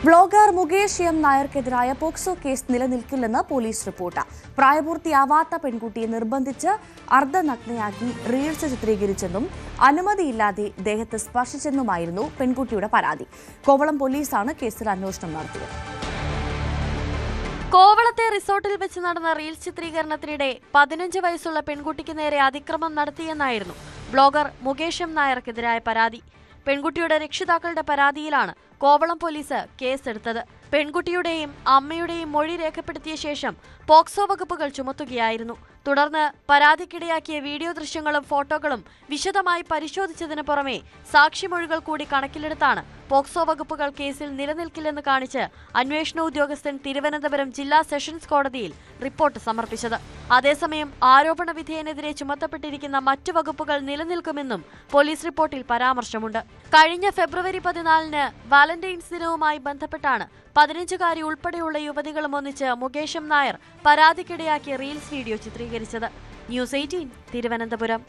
Vlogger Mukesh M നായർക്കെതിരായ POCSO case നിലനിൽക്കില്ലെന്ന് police report. പ്രായപൂർത്തിയാവാത്ത പെൺകുട്ടിയെ നിർബന്ധിച്ച് അർദ്ധനഗ്നയാക്കി റീൽസ് ചിത്രീകരിച്ചെന്നും അനുമതിയില്ലാതെ ദേഹത്ത് സ്പർശിച്ചെന്നുമായിരുന്നു പെൺകുട്ടിയുടെ പരാതി. കോവളം പോലീസാണ് കേസിൽ അന്വേഷണം നടത്തിയത്. കോവളത്തെ റിസോർട്ടിൽ വെച്ച് നടന്ന റീൽസ് ചിത്രീകരണത്തിനിടെ 15 വയസ്സുള്ള പെൺകുട്ടിക്ക് നേരെ അതിക്രമം നടത്തിയെന്നായിരുന്നു ബ്ലോഗർ മുകേഷ് എം നായർക്കെതിരായ പരാതി. പെൺകുട്ടിയുടെ രക്ഷിതാക്കളുടെ പരാതിയിലാണ് കോവളം പോലീസ് കേസെടുത്തത്. പെൺകുട്ടിയുടെയും അമ്മയുടെയും മൊഴി രേഖപ്പെടുത്തിയ ശേഷം പോക്സോ വകുപ്പുകൾ ചുമത്തുകയായിരുന്നു. തുടർന്ന് പരാതിക്കിടയാക്കിയ വീഡിയോ ദൃശ്യങ്ങളും ഫോട്ടോകളും വിശദമായി പരിശോധിച്ചതിന് പുറമെ സാക്ഷിമൊഴികൾ കൂടി കണക്കിലെടുത്താണ് പോക്സോ വകുപ്പുകൾ കേസിൽ നിലനിൽക്കില്ലെന്ന് കാണിച്ച് അന്വേഷണ ഉദ്യോഗസ്ഥൻ തിരുവനന്തപുരം ജില്ലാ സെഷൻസ് കോടതിയിൽ റിപ്പോർട്ട് സമർപ്പിച്ചത്. അതേസമയം ആരോപണ വിധേയനെതിരെ ചുമത്തപ്പെട്ടിരിക്കുന്ന മറ്റു വകുപ്പുകൾ നിലനിൽക്കുമെന്നും പോലീസ് റിപ്പോർട്ടിൽ പരാമർശമുണ്ട്. കഴിഞ്ഞ ഫെബ്രുവരി 14-ന് വാലന്റൈൻസ് ദിനവുമായി ബന്ധപ്പെട്ടാണ് 15-കാരി ഉൾപ്പെടെയുള്ള യുവതികളും ഒന്നിച്ച് മുകേഷ് എം നായർ പരാതിക്കിടയാക്കിയ റീൽസ് വീഡിയോ ചിത്രീകരിച്ചത്. ന്യൂസ് 18 തിരുവനന്തപുരം.